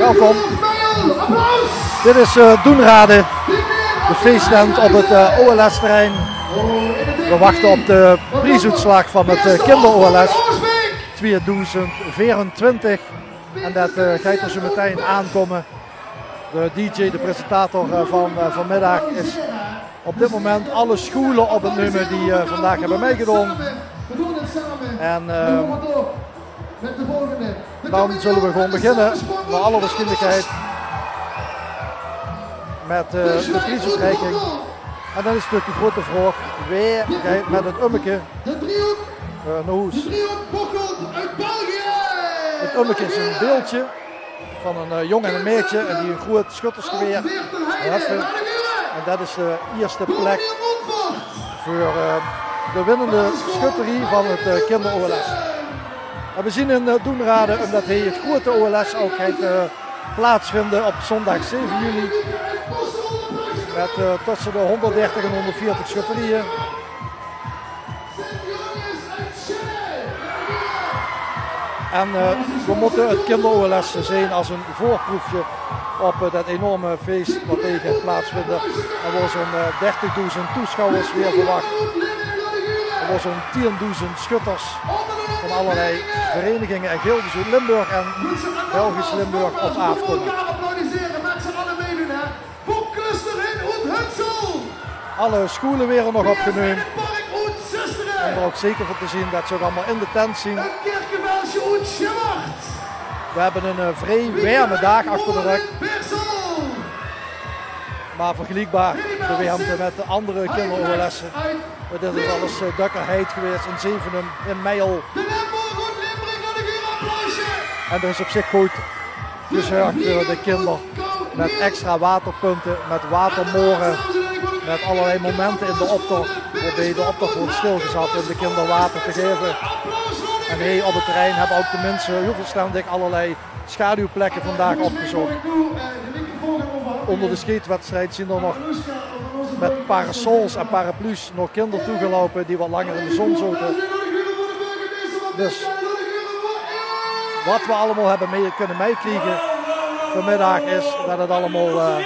Welkom. Dit is Doenrade, de feesttent op het OLS-terrein. We wachten op de prijsuitslag van het kinder-OLS 2024. En dat gaat er zo meteen aankomen. De DJ, de presentator van vanmiddag, is op dit moment alle scholen op het nummer die vandaag hebben meegedaan. En dan zullen we gewoon beginnen, naar alle waarschijnlijkheid, met de prijsuitreiking. En dan is natuurlijk de grote vraag, wie gaat met het ummeke naar huis? Het ummeke is een beeldje van een jong en een meisje en die een groot schuttersgeweer heffen. En dat is de eerste plek voor de winnende schutterie van het kinder-OLS. En we zien in Doenrade, omdat hij het grote OLS ook gaat plaatsvinden op zondag 7 juli. Met tussen de 130 en 140 schutterieën. En we moeten het kinder-OLS zien als een voorproefje op dat enorme feest wat hier gaat plaatsvinden. Er worden zo'n 30.000 toeschouwers weer verwacht. Er worden zo'n 10.000 schutters van allerlei verenigingen en gilden uit Limburg en Belgisch Limburg op afkomen. Alle scholen weer nog opgenomen. En er ook zeker voor te zien dat ze ook allemaal in de tent zien. We hebben een vrij warme dag achter de rug. Maar vergelijkbaar de warmte met de andere kinder-OLS'en. Dit is alles dakkerheid geweest in Zevenum, in Meijel. En er is op zich goed gezorgd voor de kinderen. Met extra waterpunten, met watermoren. Met allerlei momenten in de optocht. Waarbij de optocht wordt stilgezet om de kinderen water te geven. En hier op het terrein hebben ook de mensen heel verstandig allerlei schaduwplekken vandaag opgezocht. Onder de schietwedstrijd zien er nog met parasols en paraplu's nog kinderen toegelopen die wat langer in de zon zaten. Dus wat we allemaal hebben kunnen meekrijgen vanmiddag is dat het allemaal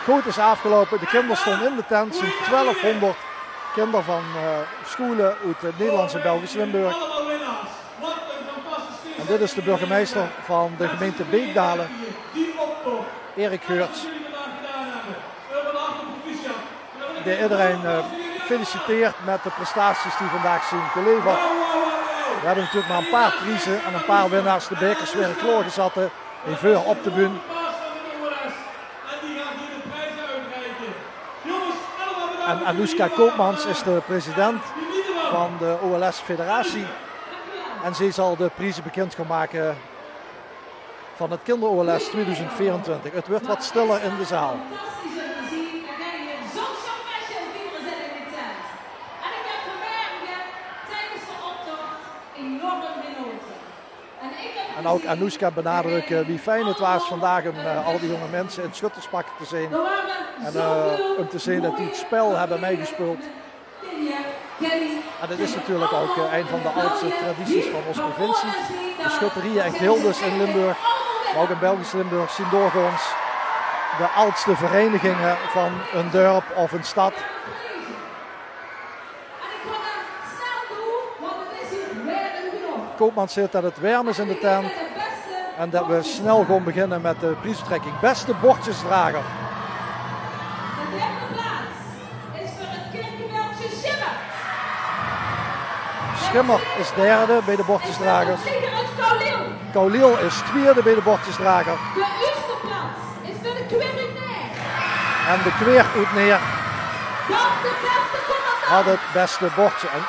goed is afgelopen. De kinderen stonden in de tent, zo'n 1200 kinderen van scholen uit Nederlands en Belgisch Limburg. En dit is de burgemeester van de gemeente Beekdalen, Erik Geurts. Die iedereen feliciteert met de prestaties die vandaag zijn geleverd. We hebben natuurlijk maar een paar prijzen en een paar winnaars. De bekers weer klaargezet in vuur op de bühne. En Anoushka Koopmans is de president van de OLS-federatie. En zij zal de prijzen bekend gaan maken van het kinder-OLS 2024. Het wordt wat stiller in de zaal. En ook Anoushka benadrukt wie fijn het was vandaag om al die jonge mensen in het schutterspak te zien. En om te zien dat die het spel hebben meegespeeld. En dat is natuurlijk ook een van de oudste tradities van onze provincie. De schutterieën en gildes in Limburg, maar ook in Belgisch Limburg, zien doorgaans de oudste verenigingen van een dorp of een stad. Koopman zegt dat het warm is in de tent en dat we snel gaan beginnen met de prijsuitreiking. Beste bordjesdrager. De derde plaats is voor het kindergeweldje Schimmer. Schimmer is derde bij de bordjesdragers. Kauliel is tweede bij de bordjesdrager. De eerste plaats is voor de kweer uit Neer. En de kweer uit Neer Dan de beste commandant. had het beste bordje. En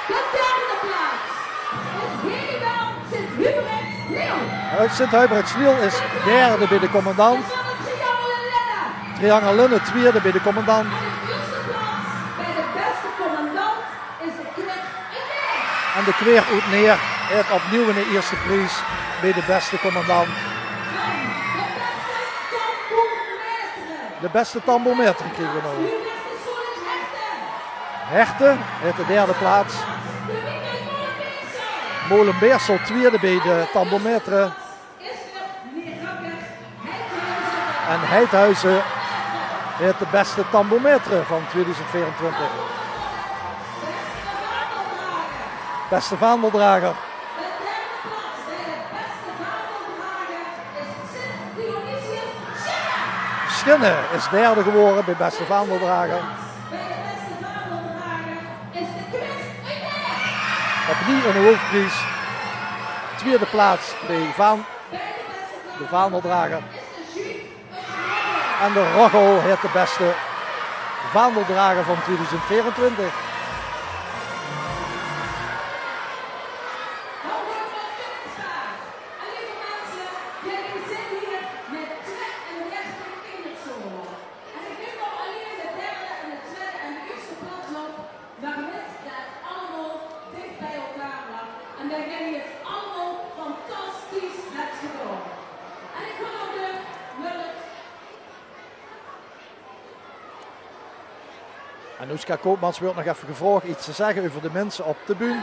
De derde plaats is Hedewel Sint-Hubert-Sliel. uit Sint-Hubert-Sliel is derde bij de commandant. Van het Triangel Lenne. Triangel Linne tweede bij de commandant. En de eerste plaats bij de beste commandant is de kweer uit Neer. En de kweer uit Neer heeft opnieuw in de eerste prijs bij de beste commandant. De beste tambourmeter kregen we nog. Hechten heeft de derde plaats. Molenbeersel tweede bij de tambourmeter. En Heidhuizen heeft de beste tambometer van 2024. Beste vaandeldrager. Schinnen is derde geworden bij beste vaandeldrager. Opnieuw een hoofdprijs. Tweede plaats bij de vaandeldrager. En de Roggo heeft de beste vaandeldrager van 2024. Anoushka Koopmans wordt nog even gevraagd iets te zeggen over de mensen op de bühne.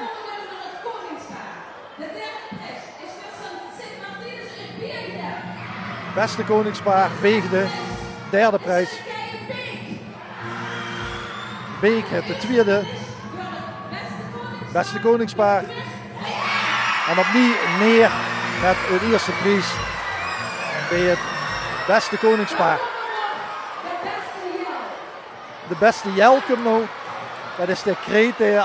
Beste koningspaar, Beegde, derde prijs. Beek heeft de tweede. Beste koningspaar. En opnieuw Neer met de eerste prijs bij het beste koningspaar. De beste jel komt nu. Dat is de kreet die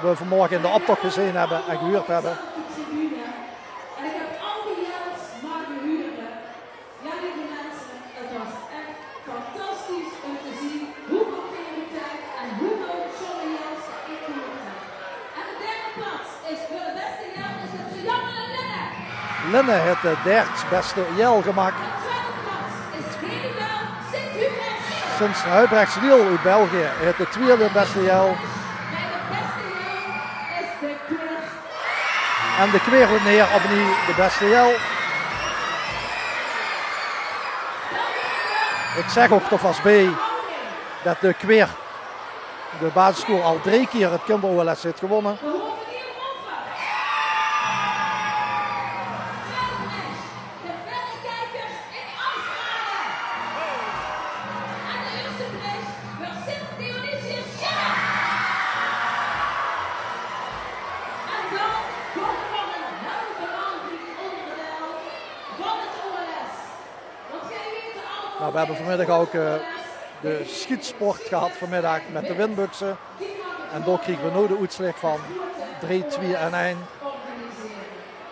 we vanmorgen in de optocht gezien hebben en gehuurd hebben. En ik heb al die jels mogen huren. Ja, lieve mensen, het was echt fantastisch om te zien hoeveel creativiteit en hoeveel zolle jels ik gehuurd heb. En de derde plaats is voor de beste jel is het voor Jan en Linne. Linne heeft de derde beste jel gemaakt. De tweede plaats is Hedewel Sint-Hubert. Sinds Huibrechts Riel uit België heeft de tweede beste jel. Bij de beste jel is de kweer. En de kweer wordt neer opnieuw de beste jel. Ik zeg ook alvast bij dat de kweer de basisschool al 3 keer het kinder-OLS heeft gewonnen. We hoeven hier over. De verrekijkers in Amsterdam. En de eerste prijs voor Sint-Dionysius Schiller. En dan komt nog een heel belangrijk onderdeel van het OLS. Want jij weet allemaal... Nou, we hebben vanmiddag ook de schietsport gehad vanmiddag met de windbuksen. En daar kregen we nu de uitslag van 3, 2 en 1. organiseren.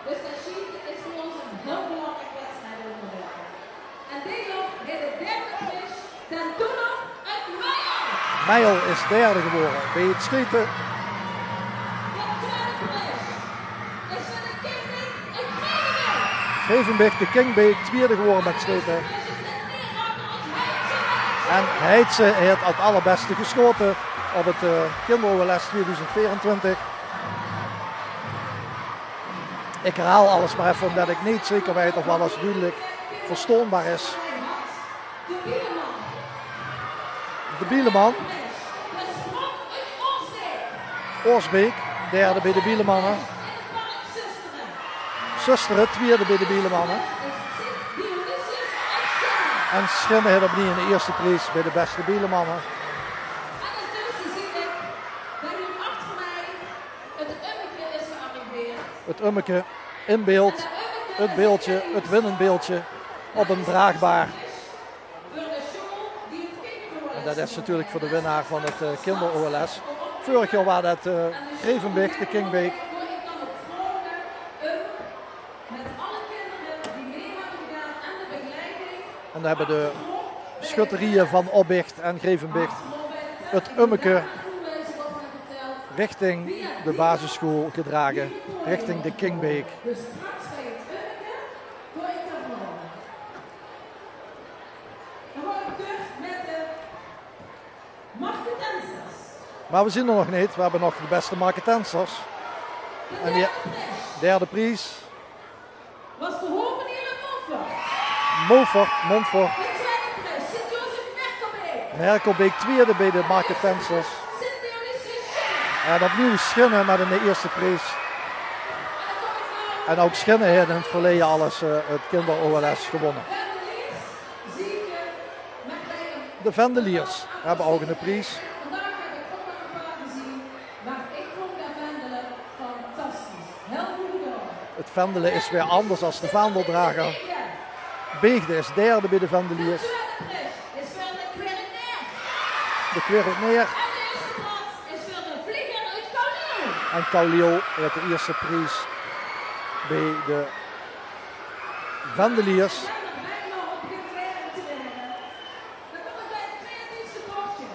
Dus dat schieten is voor ons een heel belangrijk wedstrijd onderdeel. En dit ook is de derde prijs ten Doenhof uit Meijel. Meijel is derde geworden bij het schieten. De tweede prijs is van de Kingbeek uit Grevenbeek. Grevenbeek, de Kingbeek, tweede geworden met schieten. Dus is de Neerhakker als Heidse. En Heidse heeft het allerbeste geschoten op het kinder-OLS 2024. Ik herhaal alles maar even omdat ik niet zeker weet of alles duidelijk verstoonbaar is. De Bieleman. De Bieleman, De sprong uit Oorsbeek. Oorsbeek, derde bij de Bielemannen. In het park Zusteren. Zusteren, tweede bij de Bielemannen. Is Sint-Dionysius uit Schiller. En Schinnen heeft opnieuw de eerste prijs bij de beste Bielemannen. En intussen zie ik dat hier achter mij het ummetje is gearriveerd. Het ummeke in beeld, het beeldje, het winnenbeeldje op een draagbaar. Voor de show die het kinderOLS. En dat is natuurlijk voor de winnaar van het kinder-OLS. Vorig jaar was dat Grevenbeek, de Kingbeek. Word ik dan ook vragen met alle kinderen die mee hebben gedaan en de begeleiding. En dan hebben de schutterieën van Opbicht en Grevenbeek het ummeke richting de basisschool gedragen, richting de Kingbeek. Dus straks bij het ummetje word ik dan vragen. Dan word ik terug met de marketensers. Maar we zien er nog niet, we hebben nog de beste marketensers. De En die derde prijs derde prijs, was de Hovenier in Montfort. Montfort, De tweede prijs Sint-Jozef Merkelbeek. Merkelbeek tweede bij de marketensers. Sint-Dionysius Schiller. En opnieuw Schinnen met een eerste prijs. En ook Schinnen heeft in het verleden alles het kinder-OLS gewonnen. Verder links zie je De Vendeliers hebben ook een prijs. Vandaag heb ik ook nog een paar gezien, maar ik vond de Vendelen fantastisch. Heel goed gedaan. Het Vendelen is weer anders dan de vaandeldrager. Ja. Beegde is derde bij de Vendeliers. De tweede prijs is voor de Querneer. De Querelt neer. En de eerste plaats is voor de Vlieger uit Kaliel. En Kaliel heeft de eerste prijs bij de Vendeliers. Ik ben er bijna op getraind te winnen. Dan kom ik bij het creatiefste bordje.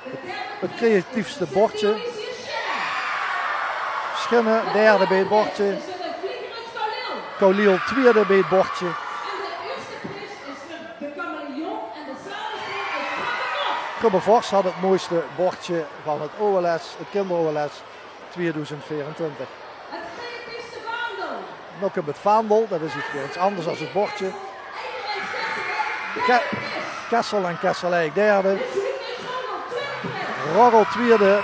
De derde Het prijs creatiefste is bordje. Sint-Louisië Scherp. Schinnen derde bij het bordje. Is voor de Vlieger uit Kaliel. Kaliel tweede bij het bordje. En de eerste prijs is voor de Kameleon en de samenstel uit Grabbenbos. Grubbenvors had het mooiste bordje van het OLS, het kinder-OLS 2024. Het creatiefste vaandel. Nog op het vaandel, dat is iets weer iets anders dan het bordje. Eveneens Kessel. Kessel en Kesselijk derde. De Schwingen Roggel, tweede prijs. Roggel tweede De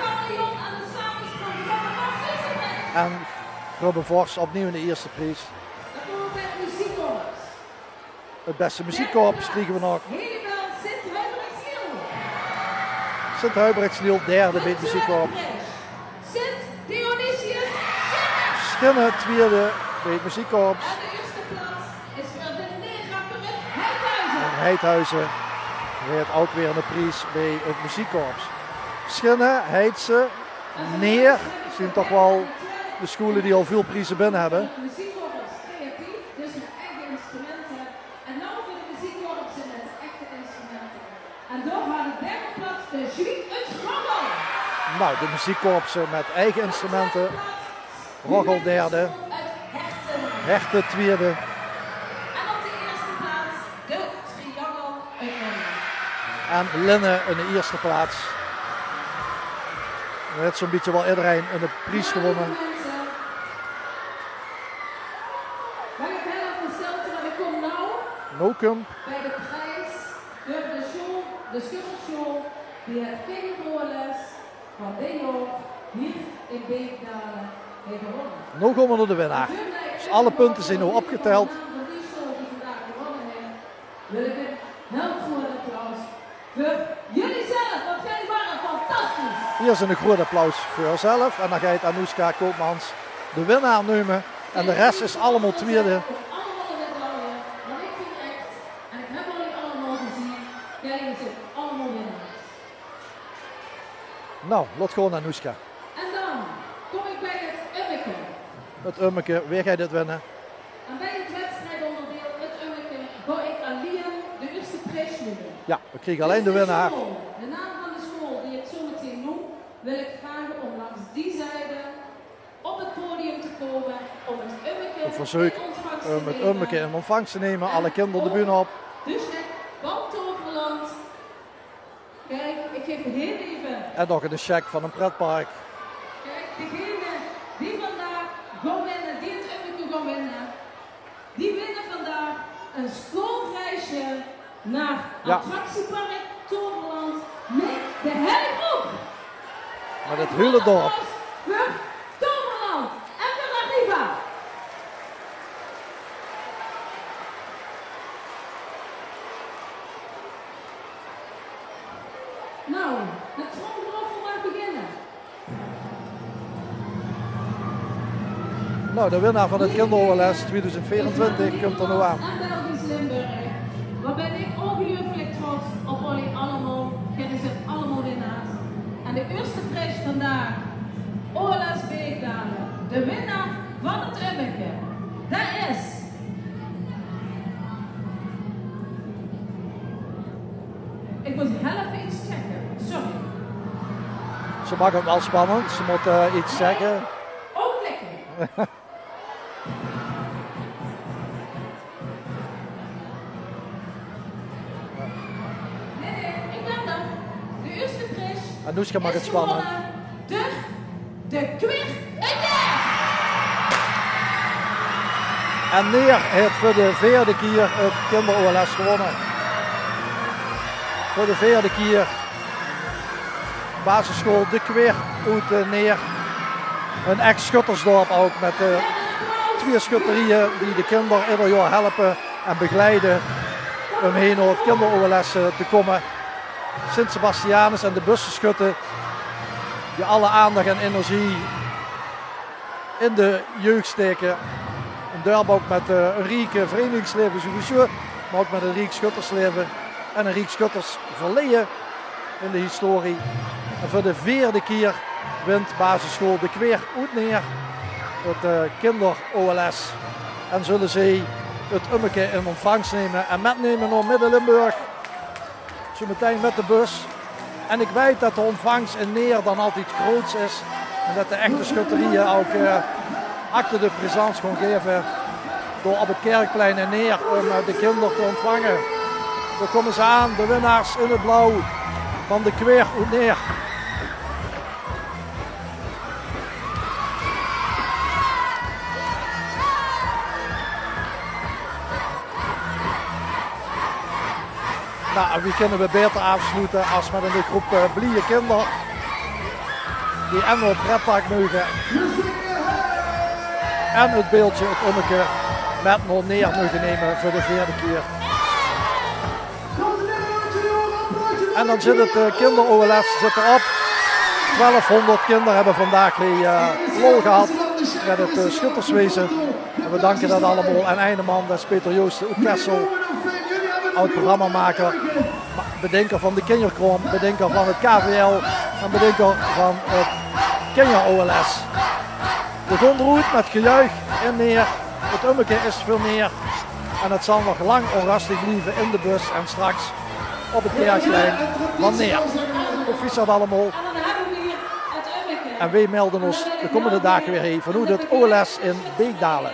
Kameleon en de samenstel Grabbenbos, eerste prijs. en Grubbenvors opnieuw in de eerste prijs. Dan komen we bij de muziekkorps. Het beste muziekkorps kregen we nog. Helemaal Sint-Huibrechtsniel. Sint-Huibrechtsniel derde bij het muziekkorps. Sint-Dionysius Schinnen. Schinnen tweede bij het muziekkorps. En de eerste plaats is voor de neergakker uit Heidhuizen. En Heidhuizen werd ook weer een prijs bij het muziekkorps. Schinnen, Heidse, Neer zijn toch wel de scholen die al veel prijzen binnen hebben. Muziekkorps creatief, dus met eigen instrumenten. En nou voor de muziekkorpsen met echte instrumenten. En door had de derde plaats de Schwing uit Roggel. Nou, de muziekkorpsen met eigen instrumenten. Roggel derde, Uit Herten. Herten tweede En op de eerste plaats de Triangel uit Londen. en Linne in de eerste plaats. Er heeft zo'n beetje wel iedereen een prijs gewonnen. Mensen, waar ik heel erg versteld, maar ik kom nou Nokum, bij de prijs voor de show, de schuttershow, die het kinderroles van Deo hier in Beekdalen heeft gewonnen. nu komen we naar de winnaar. Dus alle punten zijn nu opgeteld. Van die show die vandaag gewonnen heeft, wil ik een heel groot applaus voor jullie zelf, want jullie waren fantastisch. Hier is een groot applaus voor jezelf. En dan gaat Anoushka Koopmans de winnaar nemen. En de rest is allemaal tweede. Allemaal een medaille, want ik vind echt, en ik heb jullie allemaal gezien, jullie zijn allemaal winnaars. Nou, laat gewoon Anoushka. En dan kom ik bij het Ummeke. Het Ummeke, weer ga je dit winnen. En bij het wedstrijdonderdeel, het Ummeke, ga ik alleen de eerste prijs noemen. Ja, we kregen alleen de winnaar. De naam van de school die ik zo meteen noem, wil ik vragen om langs die zijde op het podium te komen om het Ummeke Ik verzoek in ontvangst te om het nemen. Ummeke in ontvangst te nemen. Alle kinderen de bühne op. Dus het Wandtoverland. Kijk, ik geef heel even. En nog een check van een pretpark. Kijk, degene die vandaag gaan winnen, die het Ummeke gaan winnen, die winnen vandaag een schoolreisje naar Ja. attractiepark Toverland met de hele groep. Met het hele dorp. Voor Toverland en voor Arriva. Nou, de tromgeroffel mag beginnen. Nou, de winnaar van het kinder-OLS 2024 komt er nu aan. En Belgisch Limburg. Waar ben ik ongelooflijk trots op jullie allemaal. Jullie zijn allemaal winnaars. En de eerste prijs vandaag, OLS Beekdalen. De winnaar van het Ummeke. Dat is... Ik moet heel even iets checken. Sorry. Ze mag het wel spannend, ze moet iets zeggen. Ook lekker. Nee, ik ben er. De eerste prijs Anoushka mag het is spannend. gewonnen door de Queer Neer. En Neer heeft voor de vierde keer het kinder-OLS gewonnen. Voor de vierde keer. Basisschool De Queer uit Neer. Een ex-schuttersdorp ook met twee schutterieën die de kinderen ieder jaar helpen en begeleiden. om heen naar het kinder-OLS te komen. Sint-Sebastianus en de bussenschutten die alle aandacht en energie in de jeugd steken. Een dorp ook met een riek verenigingsleven sowieso, maar ook met een riek schuttersleven en een riek schuttersverleden in de historie. En voor de 4e keer wint basisschool De Kweer Oetneer het kinder-OLS en zullen zij het Ummeke in ontvangst nemen en metnemen naar Midden-Limburg. Zo meteen met de bus. En ik weet dat de ontvangst in Neer dan altijd groot is. En dat de echte schutterieën ook acte de présence gaan geven. Door op het Kerkplein in Neer om de kinderen te ontvangen. Daar komen ze aan, de winnaars in het blauw van De Kweer Oetneer. Nou, wie kunnen we beter afsluiten als met een groep blije kinderen die en op pretpark mogen en het beeldje, het Ummeke, met nog neer mogen nemen voor de 4e keer. En dan zit het kinder-OLS erop. 1200 kinderen hebben vandaag lol gehad met het schutterswezen. En we danken dat allemaal aan Eineman, dat is Peter Joosten uit Kessel. Oud-programmamaker, bedenker van de Kinderkroon, bedenker van het KVL en bedenker van het Kinder-OLS. We gaan eruit met gejuich in Neer. Het Ummeke is veel meer en het zal nog lang onrustig blijven in de bus en straks op het Kerkplein van Neer. Proficiat allemaal. En wij melden ons de komende dagen weer even vanuit het OLS in Beekdalen.